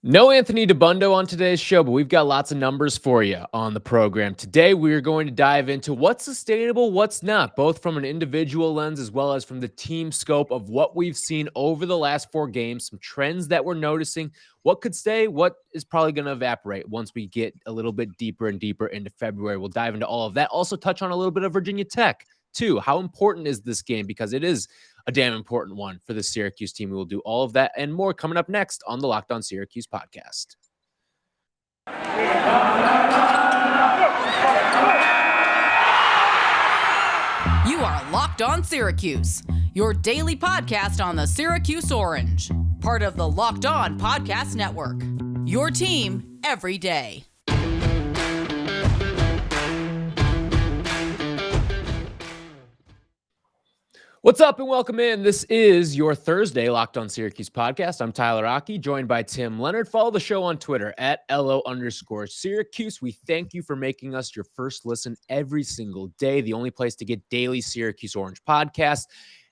No Anthony DeBundo on today's show, but we've got lots of numbers for you on the program. Today, we're going to dive into what's sustainable, what's not, both from an individual lens as well as from the team scope of what we've seen over the last 4 games, some trends that we're noticing, what could stay, what is probably going to evaporate once we get a little bit deeper and deeper into February. We'll dive into all of that. Also touch on a little bit of Virginia Tech, too. How important is this game? Because it is a damn important one for the Syracuse team. We will do all of that and more coming up next on the Locked On Syracuse podcast. You are Locked On Syracuse, your daily podcast on the Syracuse Orange, part of the Locked On Podcast Network, your team every day. What's up and welcome in. This is your Thursday Locked On Syracuse podcast. I'm Tyler Aki, joined by Tim Leonard. Follow the show on Twitter at @LO_Syracuse. We thank you for making us your first listen every single day, the only place to get daily Syracuse Orange podcasts.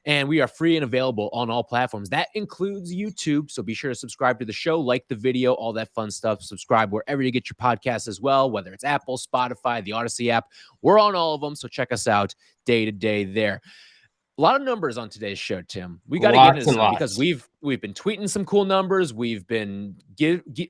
And we are free and available on all platforms. That includes YouTube. So be sure to subscribe to the show, like the video, all that fun stuff. Subscribe wherever you get your podcasts as well, whether it's Apple, Spotify, the Odyssey app. We're on all of them. So check us out day to day there. A lot of numbers on today's show, Tim. We got to get into some because we've been tweeting some cool numbers. We've been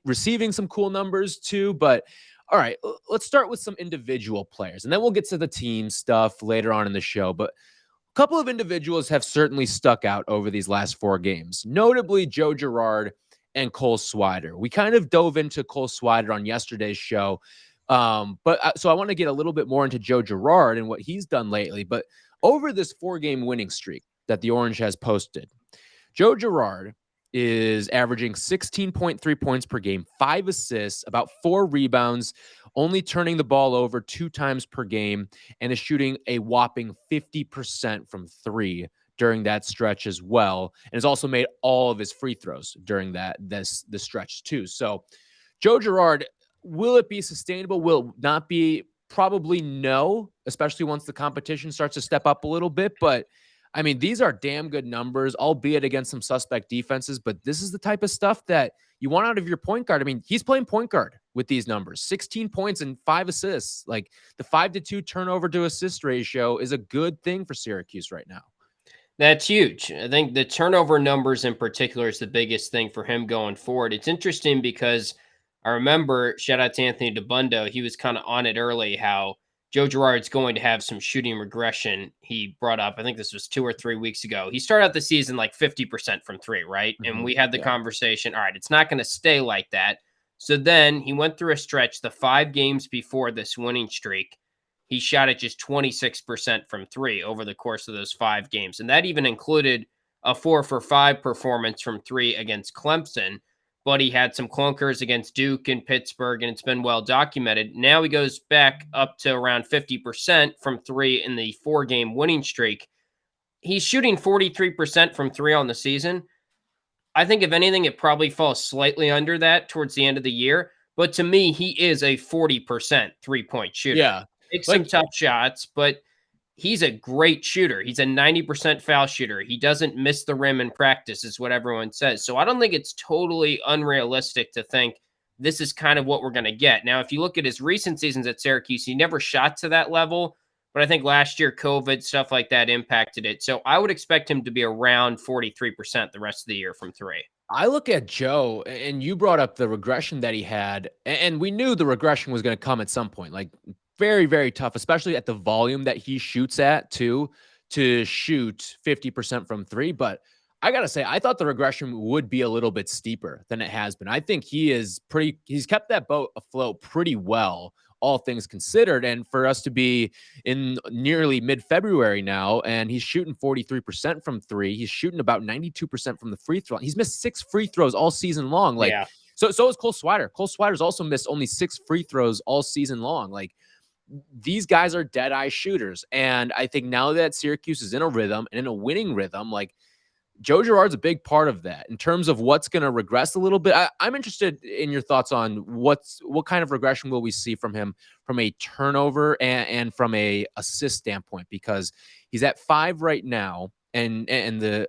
receiving some cool numbers too. But all right, let's start with some individual players, and then we'll get to the team stuff later on in the show. But a couple of individuals have certainly stuck out over these last 4 games, notably Joe Girard and Cole Swider. We kind of dove into Cole Swider on yesterday's show. So I want to get a little bit more into Joe Girard and what he's done lately. But over this 4-game winning streak that the Orange has posted, Joe Girard is averaging 16.3 points per game, 5 assists, about 4 rebounds, only turning the ball over 2 times per game, and is shooting a whopping 50% from 3 during that stretch as well, and has also made all of his free throws during this stretch too. So Joe Girard, will it be sustainable? Will it not be? Probably no, especially once the competition starts to step up a little bit. But I mean, these are damn good numbers, albeit against some suspect defenses. But this is the type of stuff that you want out of your point guard. I mean, he's playing point guard with these numbers, 16 points and 5 assists. Like the 5-to-2 turnover to assist ratio is a good thing for Syracuse right now. That's huge. I think the turnover numbers in particular is the biggest thing for him going forward. It's interesting because I remember, shout out to Anthony DeBundo, he was kind of on it early, how Joe Girard's going to have some shooting regression. He brought up, I think this was 2 or 3 weeks ago. He started out the season like 50% from 3, right? Mm-hmm. And we had the conversation, all right, it's not going to stay like that. So then he went through a stretch, the 5 games before this winning streak, he shot at just 26% from 3 over the course of those 5 games. And that even included a 4-for-5 performance from 3 against Clemson. But he had some clunkers against Duke and Pittsburgh, and it's been well documented. Now he goes back up to around 50% from 3 in the 4-game winning streak. He's shooting 43% from 3 on the season. I think, if anything, it probably falls slightly under that towards the end of the year. But to me, he is a 40% three-point shooter. Yeah. Takes some tough shots, but he's a great shooter. He's a 90% foul shooter. He doesn't miss the rim in practice, is what everyone says. So I don't think it's totally unrealistic to think this is kind of what we're going to get. Now, if you look at his recent seasons at Syracuse, he never shot to that level. But I think last year, COVID, stuff like that impacted it. So I would expect him to be around 43% the rest of the year from 3. I look at Joe, and you brought up the regression that he had, and we knew the regression was going to come at some point. Like, very, very tough, especially at the volume that he shoots at, too, to shoot 50% from 3. But I got to say, I thought the regression would be a little bit steeper than it has been. I think he's kept that boat afloat pretty well, all things considered. And for us to be in nearly mid-February now, and he's shooting 43% from 3, he's shooting about 92% from the free throw. He's missed 6 free throws all season long. Like, yeah. So is Cole Swider. Cole Swider's also missed only 6 free throws all season long. Like, these guys are dead-eye shooters. And I think now that Syracuse is in a rhythm and in a winning rhythm, like, Joe Girard's a big part of that in terms of what's going to regress a little bit. I'm interested in your thoughts on what kind of regression will we see from him from a turnover and from a assist standpoint, because he's at 5 right now and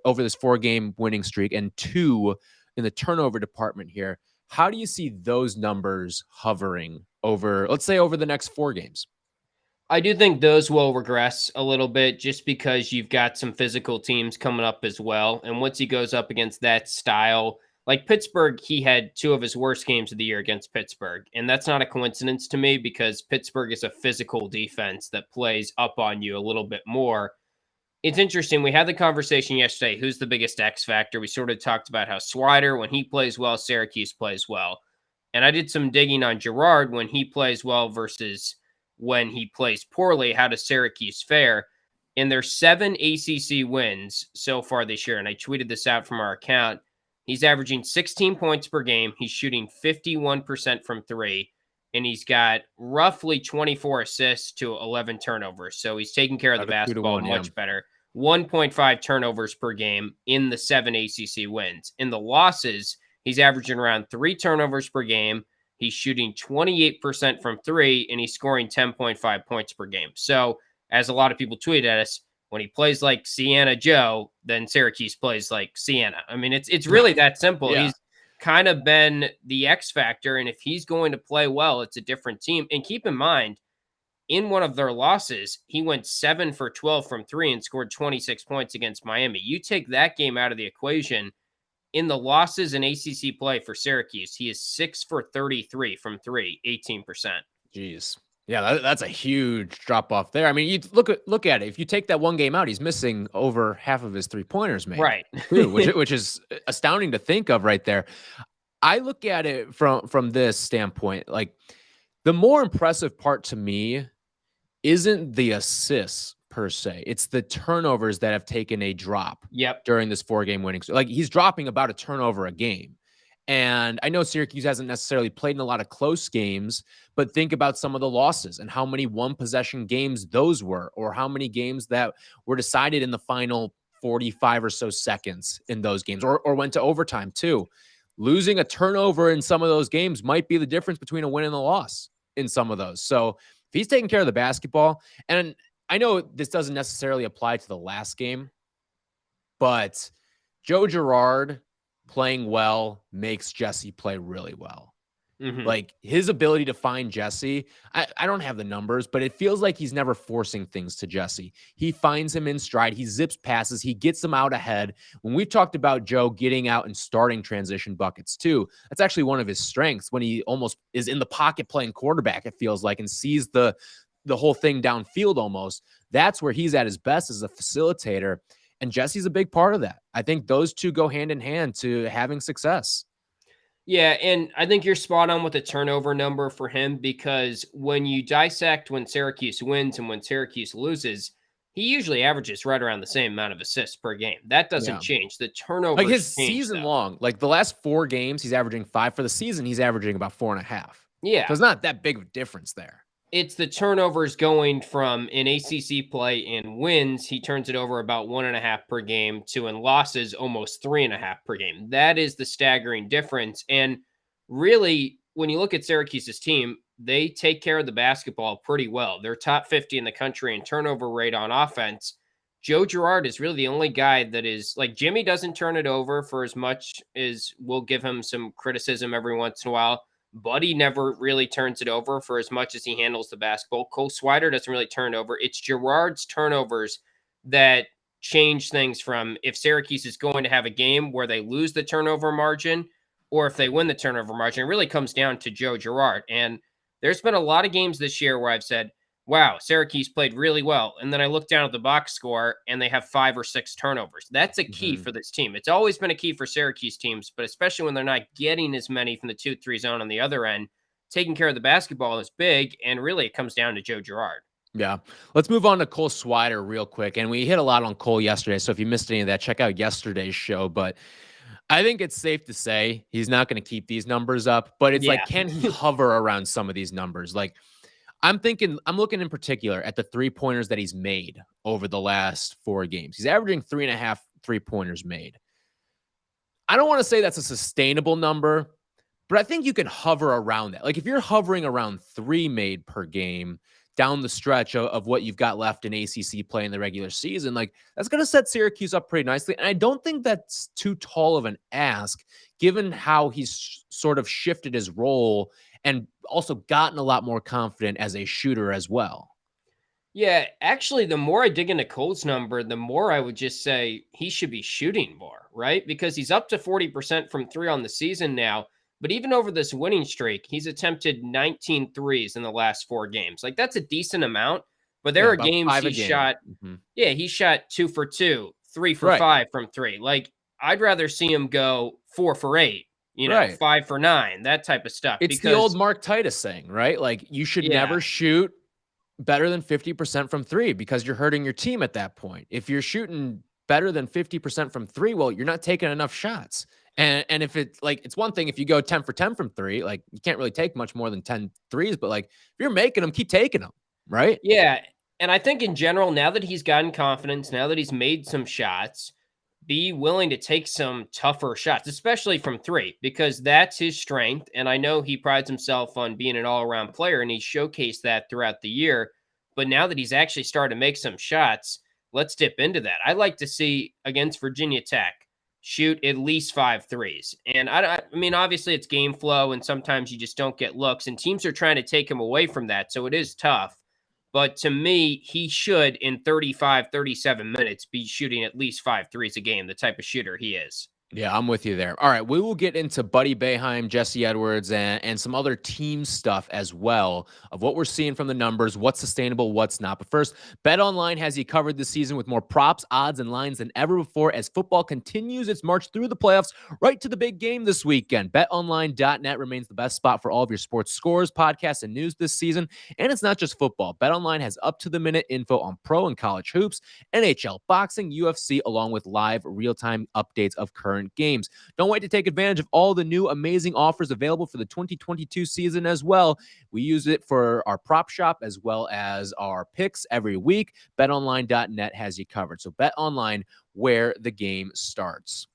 over this 4-game winning streak, and 2 in the turnover department here. How do you see those numbers hovering over, let's say, over the next 4 games? I do think those will regress a little bit just because you've got some physical teams coming up as well. And once he goes up against that style, like Pittsburgh, he had 2 of his worst games of the year against Pittsburgh. And that's not a coincidence to me because Pittsburgh is a physical defense that plays up on you a little bit more. It's interesting. We had the conversation yesterday. Who's the biggest X factor? We sort of talked about how Swider, when he plays well, Syracuse plays well. And I did some digging on Girard when he plays well versus when he plays poorly. How does Syracuse fare? In their 7 ACC wins so far this year, and I tweeted this out from our account, he's averaging 16 points per game. He's shooting 51% from 3, and he's got roughly 24 assists to 11 turnovers. So he's taking care of the basketball much better. 1.5 turnovers per game in the 7 ACC wins. In the losses, he's averaging around 3 turnovers per game. He's shooting 28% from 3, and he's scoring 10.5 points per game. So, as a lot of people tweet at us, when he plays like Sienna Joe, then Syracuse plays like Sienna. I mean, it's really that simple. Yeah. He's kind of been the X factor, and if he's going to play well, it's a different team. And keep in mind, in one of their losses, he went 7 for 12 from 3 and scored 26 points against Miami. You take that game out of the equation. In the losses in ACC play for Syracuse, he is 6 for 33 from 3, 18%. Jeez. Yeah, that's a huge drop off there. I mean, you look at it. If you take that one game out, he's missing over half of his 3-pointers made. Right. Too, which is astounding to think of right there. I look at it from this standpoint. Like, the more impressive part to me isn't the assists per se. It's the turnovers that have taken a drop during this 4-game winning streak. Like, he's dropping about a turnover a game. And I know Syracuse hasn't necessarily played in a lot of close games, but think about some of the losses and how many one-possession games those were, or how many games that were decided in the final 45 or so seconds in those games, or went to overtime too. Losing a turnover in some of those games might be the difference between a win and a loss in some of those. So if he's taking care of the basketball, and I know this doesn't necessarily apply to the last game, but Joe Girard playing well makes Jesse play really well. Mm-hmm. Like, his ability to find Jesse, I don't have the numbers, but it feels like he's never forcing things to Jesse. He finds him in stride. He zips passes. He gets them out ahead. When we've talked about Joe getting out and starting transition buckets too, that's actually one of his strengths, when he almost is in the pocket playing quarterback, it feels like, and sees the whole thing downfield almost. That's where he's at his best, as a facilitator. And Jesse's a big part of that. I think those two go hand in hand to having success. Yeah, and I think you're spot on with the turnover number for him, because when you dissect when Syracuse wins and when Syracuse loses, he usually averages right around the same amount of assists per game. That doesn't change. The turnover, like his season long, like the last 4 games, he's averaging 5. For the season, he's averaging about 4.5. Yeah. So it's not that big of a difference there. It's the turnovers going from, in ACC play in wins, he turns it over about 1.5 per game, to in losses almost 3.5 per game. That is the staggering difference. And really, when you look at Syracuse's team, they take care of the basketball pretty well. They're top 50 in the country in turnover rate on offense. Joe Girard is really the only guy that is, like, Jimmy doesn't turn it over for as much as we'll give him some criticism every once in a while. Buddy never really turns it over for as much as he handles the basketball. Cole Swider doesn't really turn it over. It's Girard's turnovers that change things from if Syracuse is going to have a game where they lose the turnover margin or if they win the turnover margin. It really comes down to Joe Girard. And there's been a lot of games this year where I've said, wow, Syracuse played really well. And then I look down at the box score and they have 5 or 6 turnovers. That's a key for this team. It's always been a key for Syracuse teams, but especially when they're not getting as many from the 2-3 zone on the other end, taking care of the basketball is big. And really, it comes down to Joe Girard. Yeah. Let's move on to Cole Swider real quick. And we hit a lot on Cole yesterday. So if you missed any of that, check out yesterday's show. But I think it's safe to say he's not going to keep these numbers up. But it's like, can he hover around some of these numbers? Like, I'm looking in particular at the 3-pointers that he's made over the last 4 games. He's averaging 3.5 3-pointers made. I don't want to say that's a sustainable number, but I think you can hover around that. Like, if you're hovering around 3 made per game, down the stretch of what you've got left in ACC play in the regular season, like that's going to set Syracuse up pretty nicely. And I don't think that's too tall of an ask, given how he's sort of shifted his role and also gotten a lot more confident as a shooter as well. Yeah, actually, the more I dig into Cole's number, the more I would just say he should be shooting more, right? Because he's up to 40% from three on the season now. But even over this winning streak, he's attempted 19 threes in the last 4 games. Like, that's a decent amount. But there Yeah, are about games 5 a he game. shot, he shot 2 for 2, 3 for Right. 5 from three. Like, I'd rather see him go 4 for 8, Right. 5 for 9, that type of stuff. It's the old Mark Titus saying, right? Like, you should never shoot better than 50% from three because you're hurting your team at that point. If you're shooting better than 50% from three, well, you're not taking enough shots. And if it's like, it's one thing if you go 10 for 10 from three, like you can't really take much more than 10 threes, but like if you're making them, keep taking them, right? Yeah. And I think in general, now that he's gotten confidence, now that he's made some shots, be willing to take some tougher shots, especially from three, because that's his strength. And I know he prides himself on being an all around player, and he showcased that throughout the year. But now that he's actually started to make some shots, let's dip into that. I'd like to see against Virginia Tech shoot at least 5 threes. And I mean, obviously it's game flow, and sometimes you just don't get looks, and teams are trying to take him away from that. So it is tough. But to me, he should, in 35, 37 minutes, be shooting at least 5 threes a game, the type of shooter he is. Yeah, I'm with you there. All right, we will get into Buddy Boeheim, Jesse Edwards, and some other team stuff as well of what we're seeing from the numbers, what's sustainable, what's not. But first, BetOnline has you covered this season with more props, odds, and lines than ever before as football continues its march through the playoffs right to the big game this weekend. BetOnline.net remains the best spot for all of your sports scores, podcasts, and news this season. And it's not just football. BetOnline has up-to-the-minute info on pro and college hoops, NHL, boxing, UFC, along with live real-time updates of current games. Don't wait to take advantage of all the new amazing offers available for the 2022 season as well. We use it for our prop shop as well as our picks every week. BetOnline.net has you covered. So BetOnline, where the game starts.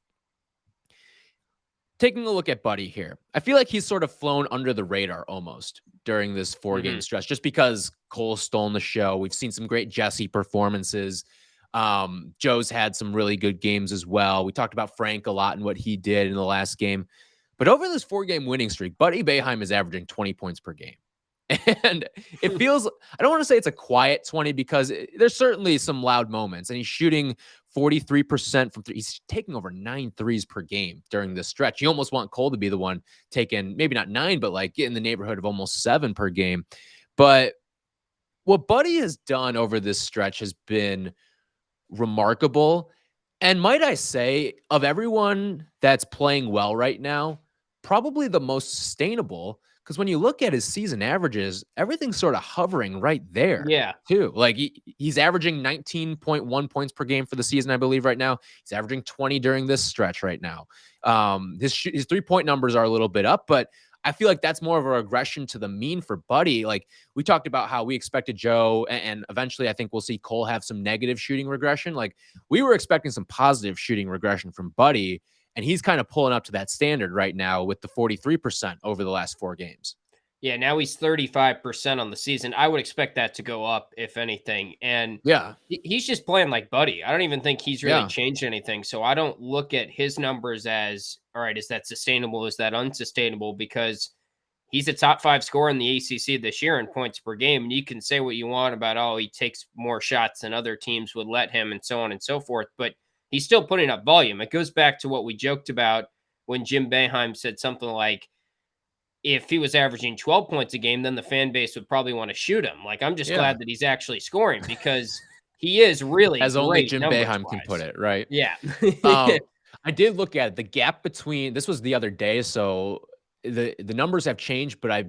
Taking a look at Buddy here, I feel like he's sort of flown under the radar almost during this 4-game stretch, just because Cole's stolen the show. We've seen some great Jesse performances. Joe's had some really good games as well. We talked about Frank a lot and what he did in the last game. But over this 4-game winning streak, Buddy Boeheim is averaging 20 points per game. And it feels, I don't want to say it's a quiet 20 because there's certainly some loud moments. And he's shooting 43% from three. He's taking over 9 threes per game during this stretch. You almost want Cole to be the one taking maybe not 9, but like in the neighborhood of almost 7 per game. But what Buddy has done over this stretch has been remarkable. And might I say, of everyone that's playing well right now, probably the most sustainable, because when you look at his season averages, everything's sort of hovering right there. Yeah. Too. Like he's averaging 19.1 points per game for the season, I believe, right now. He's averaging 20 during this stretch right now. His 3-point numbers are a little bit up, but I feel like that's more of a regression to the mean for Buddy. Like we talked about how we expected Joe, and eventually I think we'll see Cole have some negative shooting regression. Like we were expecting some positive shooting regression from Buddy, and he's kind of pulling up to that standard right now with the 43% over the last 4 games. Yeah, now he's 35% on the season. I would expect that to go up, if anything. And yeah, he's just playing like Buddy. I don't even think he's really changed anything. So I don't look at his numbers as, all right, is that sustainable? Is that unsustainable? Because he's a top 5 scorer in the ACC this year in points per game. And you can say what you want about, oh, he takes more shots than other teams would let him and so on and so forth. But he's still putting up volume. It goes back to what we joked about when Jim Boeheim said something like, if he was averaging 12 points a game, then the fan base would probably want to shoot him. Like, I'm just glad that he's actually scoring because he is really as only Jim Boeheim can put it, right? Yeah. I did look at it. The gap between, this was the other day, so the numbers have changed, but I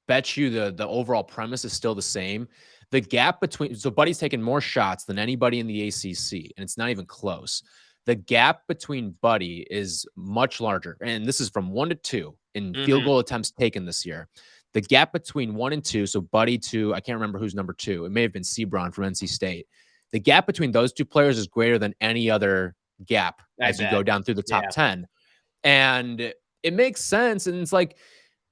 bet you the overall premise is still the same. The gap between, so Buddy's taken more shots than anybody in the ACC, and it's not even close. The gap between Buddy is much larger, and this is from 1 to 2 in field goal attempts taken this year. The gap between 1 and 2, so Buddy to, I can't remember who's number 2. It may have been Sebron from NC State. The gap between those 2 players is greater than any other gap as you go down through the top 10. And it makes sense. And it's like,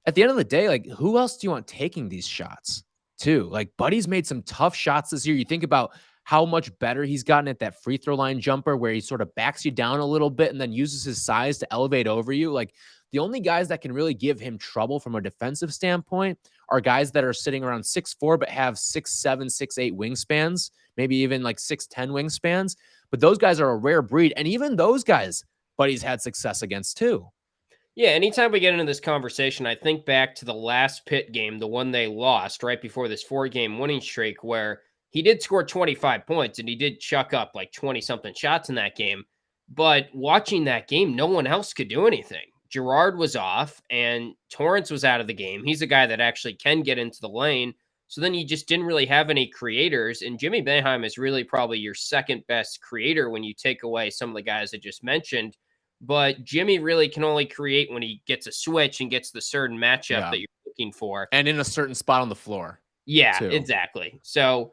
at the end of the day, like, who else do you want taking these shots too. Like Buddy's made some tough shots this year. You think about how much better he's gotten at that free throw line jumper where he sort of backs you down a little bit and then uses his size to elevate over you. Like the only guys that can really give him trouble from a defensive standpoint are guys that are sitting around 6'4", but have 6'7", 6'8" wingspans, maybe even like 6'10" wingspans. But those guys are a rare breed. And even those guys, Buddy's had success against too. Yeah, anytime we get into this conversation, I think back to the last Pitt game, the one they lost right before this 4-game winning streak, where he did score 25 points and he did chuck up like 20-something shots in that game. But watching that game, no one else could do anything. Girard was off and Torrance was out of the game. He's a guy that actually can get into the lane. So then you just didn't really have any creators. And Jimmy Boeheim is really probably your second best creator when you take away some of the guys I just mentioned. But Jimmy really can only create when he gets a switch and gets the certain matchup that you're looking for. And in a certain spot on the floor. Yeah, too. exactly. So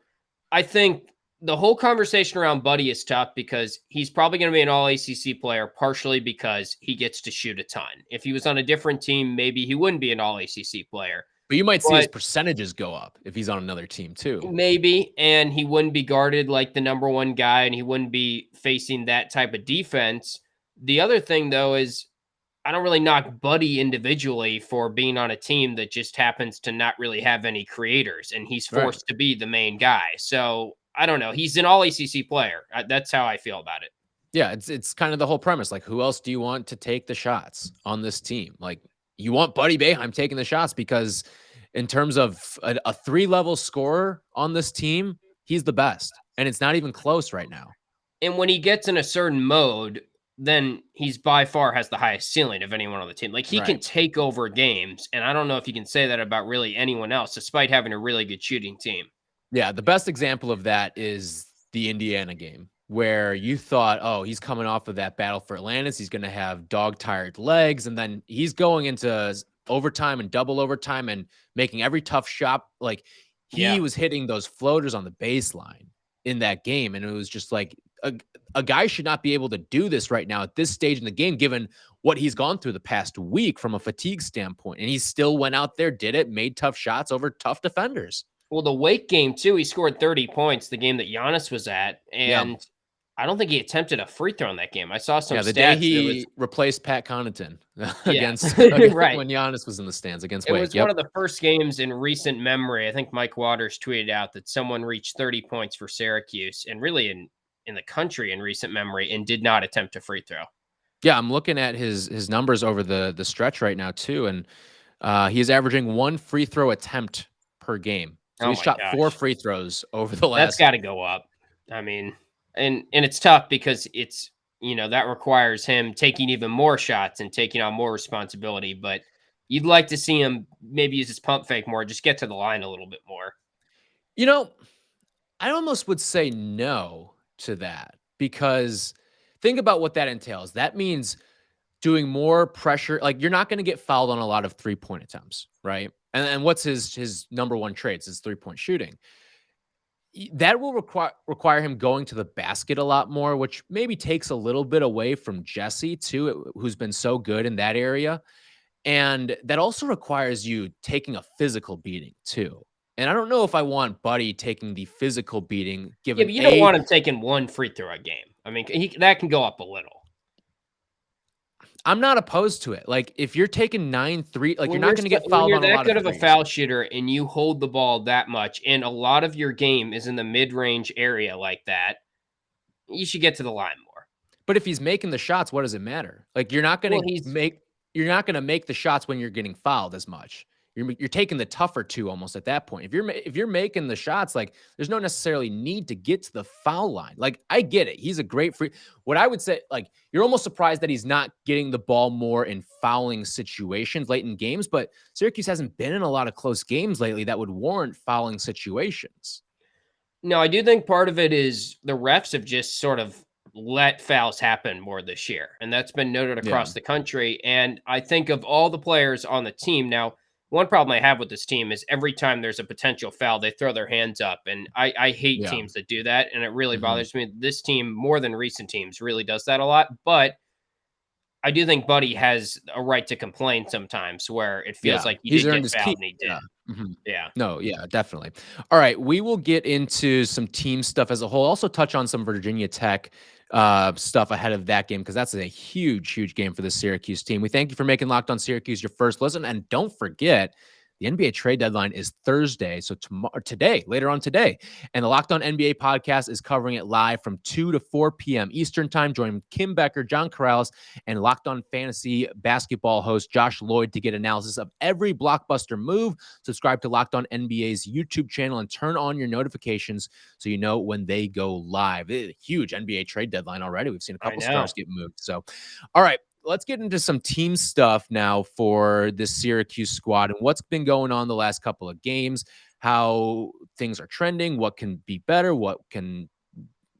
I think the whole conversation around Buddy is tough because he's probably going to be an all-ACC player, partially because he gets to shoot a ton. If he was on a different team, maybe he wouldn't be an all-ACC player. But you might see his percentages go up if he's on another team too. Maybe, and he wouldn't be guarded like the number one guy, and he wouldn't be facing that type of defense. The other thing, though, is I don't really knock Buddy individually for being on a team that just happens to not really have any creators, and he's forced to be the main guy. So I don't know. He's an all-ACC player. That's how I feel about it. Yeah, it's kind of the whole premise. Like, who else do you want to take the shots on this team? Like, you want Buddy Boeheim taking the shots because in terms of a 3-level scorer on this team, he's the best. And it's not even close right now. And when he gets in a certain mode, then he's by far has the highest ceiling of anyone on the team. Like he can take over games. And I don't know if you can say that about really anyone else, despite having a really good shooting team. Yeah, the best example of that is the Indiana game where you thought, oh, he's coming off of that battle for Atlantis. He's going to have dog-tired legs. And then he's going into overtime and double overtime and making every tough shot. Like he was hitting those floaters on the baseline in that game. And it was just like a guy should not be able to do this right now at this stage in the game, given what he's gone through the past week from a fatigue standpoint. And he still went out there, did it, made tough shots over tough defenders. Well, the Wake game, too, he scored 30 points, the game that Giannis was at. And I don't think he attempted a free throw in that game. I saw some stats. The day he replaced Pat Connaughton against when Giannis was in the stands against Wake. It was one of the first games in recent memory. I think Mike Waters tweeted out that someone reached 30 points for Syracuse and really in the country in recent memory and did not attempt a free throw. Yeah, I'm looking at his numbers over the stretch right now, too. And he is averaging 1 free throw attempt per game. So he's shot 4 free throws over the last. That's got to go up. I mean, and it's tough because it's, that requires him taking even more shots and taking on more responsibility. But you'd like to see him maybe use his pump fake more, just get to the line a little bit more. I almost would say no to that because think about what that entails. That means doing more pressure. Like you're not going to get fouled on a lot of 3-point attempts, right? And what's his number one traits? His 3-point shooting. That will require him going to the basket a lot more, which maybe takes a little bit away from Jesse too, who's been so good in that area. And that also requires you taking a physical beating too. And I don't know if I want Buddy taking the physical beating. Given but you don't want him taking 1 free throw a game. I mean, that can go up a little. I'm not opposed to it. Like if you're taking 9-3, like you're not going to get fouled on a lot of threes. When you're that good of a foul shooter and you hold the ball that much, and a lot of your game is in the mid-range area like that, you should get to the line more. But if he's making the shots, what does it matter? Like you're not going to make the shots when you're getting fouled as much. You're taking the tougher 2 almost at that point. If you're making the shots, like there's no necessarily need to get to the foul line. Like I get it. He's a great free. What I would say, like you're almost surprised that he's not getting the ball more in fouling situations late in games, but Syracuse hasn't been in a lot of close games lately that would warrant fouling situations. No, I do think part of it is the refs have just sort of let fouls happen more this year. And that's been noted across the country. And I think of all the players on the team now, one problem I have with this team is every time there's a potential foul, they throw their hands up. And I hate teams that do that. And it really bothers me. This team, more than recent teams, really does that a lot. But I do think Buddy has a right to complain sometimes where it feels like he he's didn't earned get his fouled keep. and he Yeah. did. Mhm. Yeah. No, yeah, definitely. All right, we will get into some team stuff as a whole. Also touch on some Virginia Tech stuff ahead of that game because that's a huge, huge game for the Syracuse team. We thank you for making Locked on Syracuse your first listen, and don't forget the NBA trade deadline is Thursday, so today, later on today, and the Locked on NBA podcast is covering it live from 2 to 4 p.m. Eastern time. Join Kim Becker, John Corrales, and Locked on Fantasy basketball host Josh Lloyd to get analysis of every blockbuster move. Subscribe to Locked on NBA's YouTube channel and turn on your notifications so you know when they go live. Huge NBA trade deadline already. We've seen a couple stars get moved. So, all right, let's get into some team stuff now for this Syracuse squad and what's been going on the last couple of games, how things are trending, what can be better, what can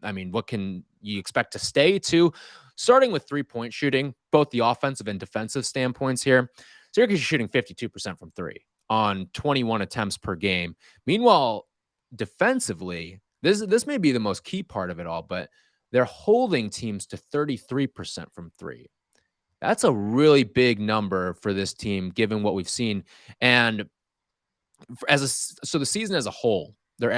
you expect to stay to? Starting with 3-point shooting, both the offensive and defensive standpoints here. Syracuse is shooting 52% from three on 21 attempts per game. Meanwhile, defensively, this may be the most key part of it all, but they're holding teams to 33% from three. That's a really big number for this team, given what we've seen. And so the season as a whole, they're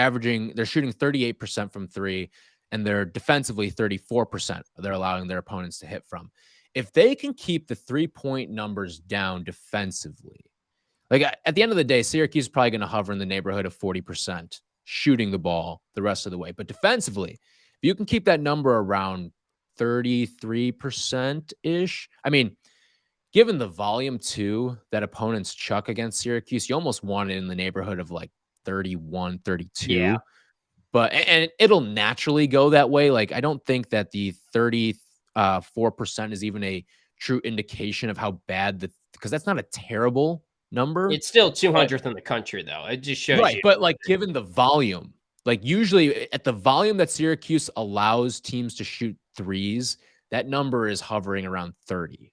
shooting 38% from three, and they're defensively 34% they're allowing their opponents to hit from. If they can keep the 3-point numbers down defensively, like at the end of the day, Syracuse is probably going to hover in the neighborhood of 40% shooting the ball the rest of the way. But defensively, if you can keep that number around 33% ish, I mean, given the volume too that opponents chuck against Syracuse, you almost want it in the neighborhood of like 31, 32. Yeah. But and it'll naturally go that way. Like I don't think that the 34% is even a true indication of how bad because that's not a terrible number. It's still 200th in the country, though. It just shows Right, you. but like given the volume, like usually at the volume that Syracuse allows teams to shoot threes, that number is hovering around 30.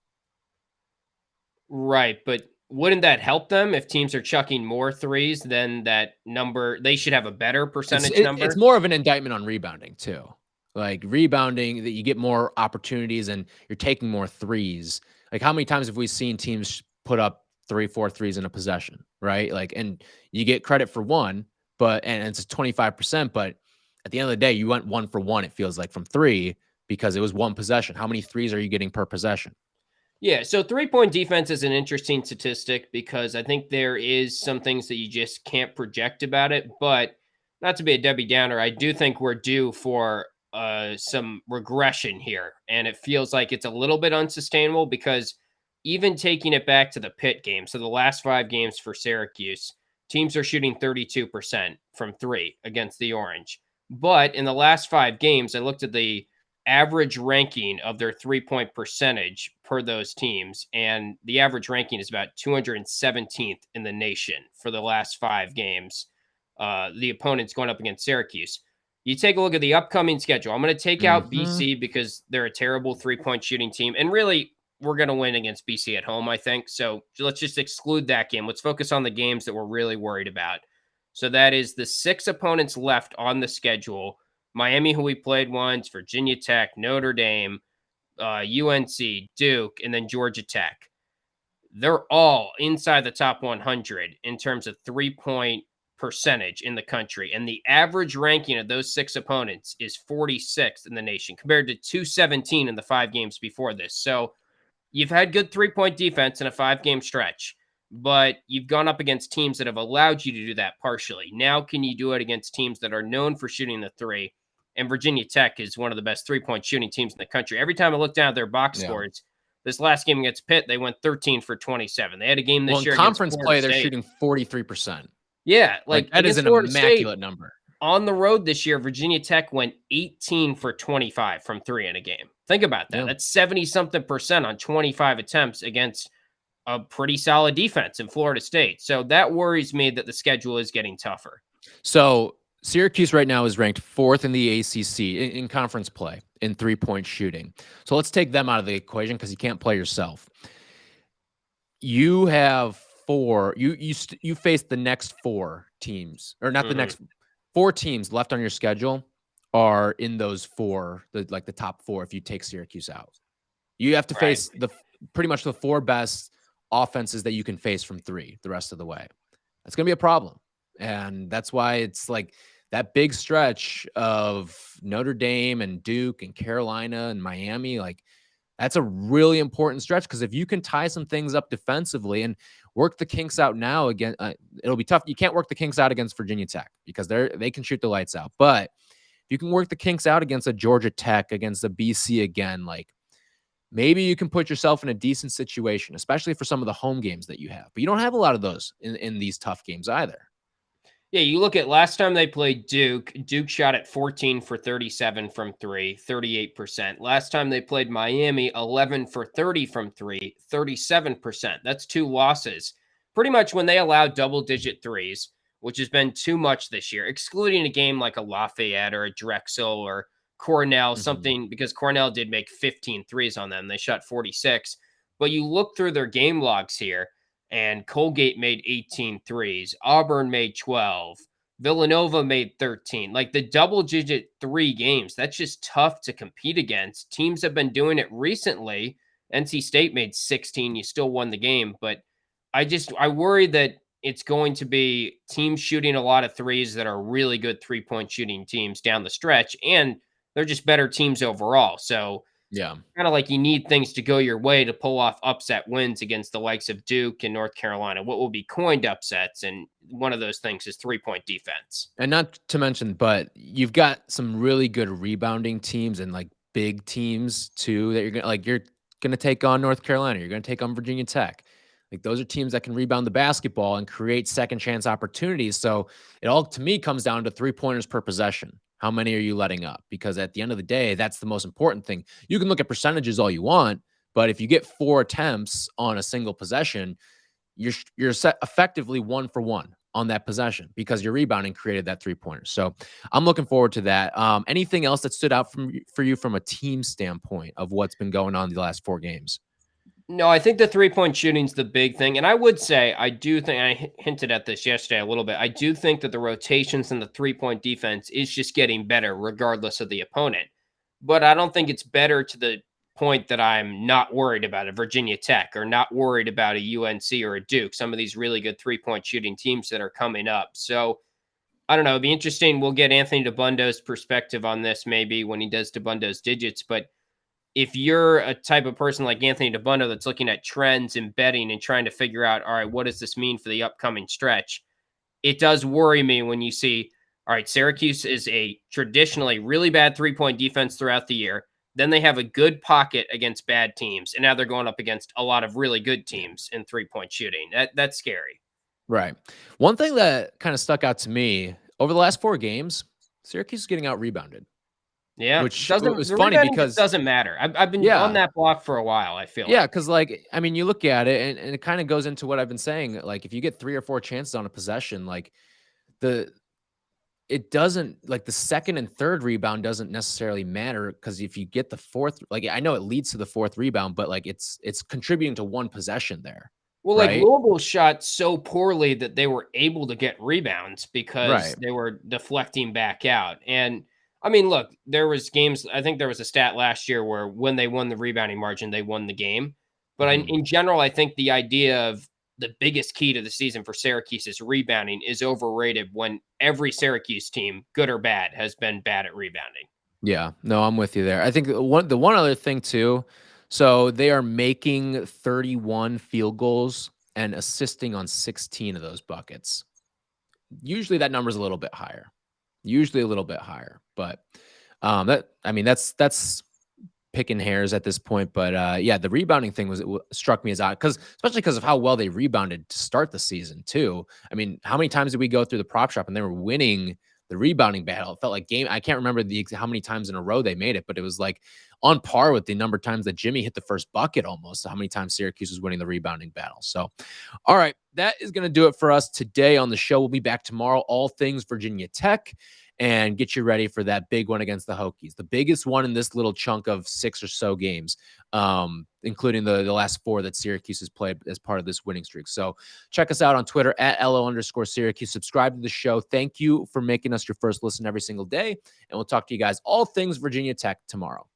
Right, but wouldn't that help them if teams are chucking more threes than that number? They should have a better percentage number. It's more of an indictment on rebounding too. Like rebounding, that you get more opportunities and you're taking more threes. Like how many times have we seen teams put up 3-4 threes in a possession, right? Like, and you get credit for one, and it's 25%, but at the end of the day, you went 1 for 1, it feels like, from three because it was one possession. How many threes are you getting per possession? Yeah, so 3-point defense is an interesting statistic because I think there is some things that you just can't project about it. But not to be a Debbie Downer, I do think we're due for some regression here. And it feels like it's a little bit unsustainable because even taking it back to the Pitt game, so the last 5 games for Syracuse, teams are shooting 32% from three against the Orange. But in the last 5 games, I looked at the average ranking of their 3-point percentage per those teams, and the average ranking is about 217th in the nation for the last 5 games. The opponents going up against Syracuse. You take a look at the upcoming schedule. I'm going to take out BC because they're a terrible 3-point shooting team, and really we're going to win against BC at home, I think. So let's just exclude that game. Let's focus on the games that we're really worried about. So that is the 6 opponents left on the schedule. Miami, who we played once, Virginia Tech, Notre Dame, UNC, Duke, and then Georgia Tech. They're all inside the top 100 in terms of 3-point percentage in the country. And the average ranking of those 6 opponents is 46th in the nation compared to 217 in the 5 games before this. So you've had good 3-point defense in a 5-game stretch, but you've gone up against teams that have allowed you to do that partially. Now, can you do it against teams that are known for shooting the three? And Virginia Tech is one of the best 3-point shooting teams in the country. Every time I look down at their box scores, this last game against Pitt, they went 13 for 27. They had a game this year. In conference play, they're shooting 43%. Yeah, like that is an immaculate number. On the road this year, Virginia Tech went 18 for 25 from three in a game. Think about that. Yeah. That's 70-something% on 25 attempts against a pretty solid defense in Florida State. So that worries me that the schedule is getting tougher. So Syracuse right now is ranked 4th in the ACC in conference play in 3-point shooting. So let's take them out of the equation because you can't play yourself. You have 4. You face the next 4 teams, or not the next 4 teams left on your schedule are in those 4, the top 4 if you take Syracuse out. You have to Right. face pretty much the 4 best offenses that you can face from 3 the rest of the way. That's going to be a problem. And that's why it's like that big stretch of Notre Dame and Duke and Carolina and Miami, like that's a really important stretch, because if you can tie some things up defensively and work the kinks out now, again, it'll be tough. You can't work the kinks out against Virginia Tech because they can shoot the lights out. But if you can work the kinks out against a Georgia Tech, against a BC again, like maybe you can put yourself in a decent situation, especially for some of the home games that you have. But you don't have a lot of those in these tough games either. Yeah, you look at last time they played Duke. Duke shot at 14 for 37 from 3, 38%. Last time they played Miami, 11 for 30 from 3, 37%. That's 2 losses. Pretty much when they allow double-digit threes, which has been too much this year, excluding a game like a Lafayette or a Drexel or Cornell, something, because Cornell did make 15 threes on them. They shot 46. But you look through their game logs here, and Colgate made 18 threes. Auburn made 12. Villanova made 13. Like the double-digit 3 games, that's just tough to compete against. Teams have been doing it recently. NC State made 16. You still won the game. But I worry that it's going to be teams shooting a lot of threes that are really good three-point shooting teams down the stretch, and they're just better teams overall. So Yeah. kind of like you need things to go your way to pull off upset wins against the likes of Duke and North Carolina, what will be coined upsets. And one of those things is 3-point defense. And not to mention, but you've got some really good rebounding teams and like big teams too that you're gonna take on North Carolina. You're gonna take on Virginia Tech. Like those are teams that can rebound the basketball and create second chance opportunities. So it all to me comes down to 3-pointers per possession. How many are you letting up? Because at the end of the day, that's the most important thing. You can look at percentages all you want, but if you get 4 attempts on a single possession, you're set effectively 1 for 1 on that possession because your rebounding created that 3-pointer. So I'm looking forward to that. Anything else that stood out for you from a team standpoint of what's been going on the last 4 games? No, I think the 3-point shooting's the big thing. And I would say, I do think, I hinted at this yesterday a little bit, I do think that the rotations and the 3-point defense is just getting better regardless of the opponent. But I don't think it's better to the point that I'm not worried about a Virginia Tech or not worried about a UNC or a Duke, some of these really good 3-point shooting teams that are coming up. So I don't know. It'd be interesting. We'll get Anthony Dabundo's perspective on this maybe when he does Dabundo's digits. But if you're a type of person like Anthony Dabundo that's looking at trends and betting and trying to figure out, all right, what does this mean for the upcoming stretch? It does worry me when you see, all right, Syracuse is a traditionally really bad 3-point defense throughout the year. Then they have a good pocket against bad teams. And now they're going up against a lot of really good teams in 3-point shooting. That's scary. Right. One thing that kind of stuck out to me over the last 4 games, Syracuse is getting out rebounded. Yeah, Which doesn't was the funny rebounding because just doesn't matter. I've been on yeah, that block for a while, I feel yeah, like. because like I mean, you look at it and it kind of goes into what I've been saying. Like if you get 3 or 4 chances on a possession, like the it doesn't like the second and third rebound doesn't necessarily matter because if you get the 4th, like I know it leads to the 4th rebound, but like it's contributing to 1 possession there, Well, like right? Louisville shot so poorly that they were able to get rebounds because Right. they were deflecting back out. And I mean, look, there was games. I think there was a stat last year where when they won the rebounding margin, they won the game. But Mhm. in general, I think the idea of the biggest key to the season for Syracuse is rebounding is overrated when every Syracuse team, good or bad, has been bad at rebounding. Yeah, no, I'm with you there. I think the one other thing too, so they are making 31 field goals and assisting on 16 of those buckets. Usually that number's a little bit higher. Usually a little bit higher, but that's picking hairs at this point. But yeah, the rebounding thing struck me as odd because especially because of how well they rebounded to start the season too. I mean, how many times did we go through the prop shop and they were winning the rebounding battle? It felt like game. I can't remember how many times in a row they made it, but it was like on par with the number of times that Jimmy hit the first bucket almost. How many times Syracuse was winning the rebounding battle. So, all right, that is going to do it for us today on the show. We'll be back tomorrow, all things Virginia Tech, and get you ready for that big one against the Hokies, the biggest one in this little chunk of 6 or so games, including the last 4 that Syracuse has played as part of this winning streak. So check us out on Twitter at @LO_Syracuse. Subscribe to the show. Thank you for making us your first listen every single day. And we'll talk to you guys all things Virginia Tech tomorrow.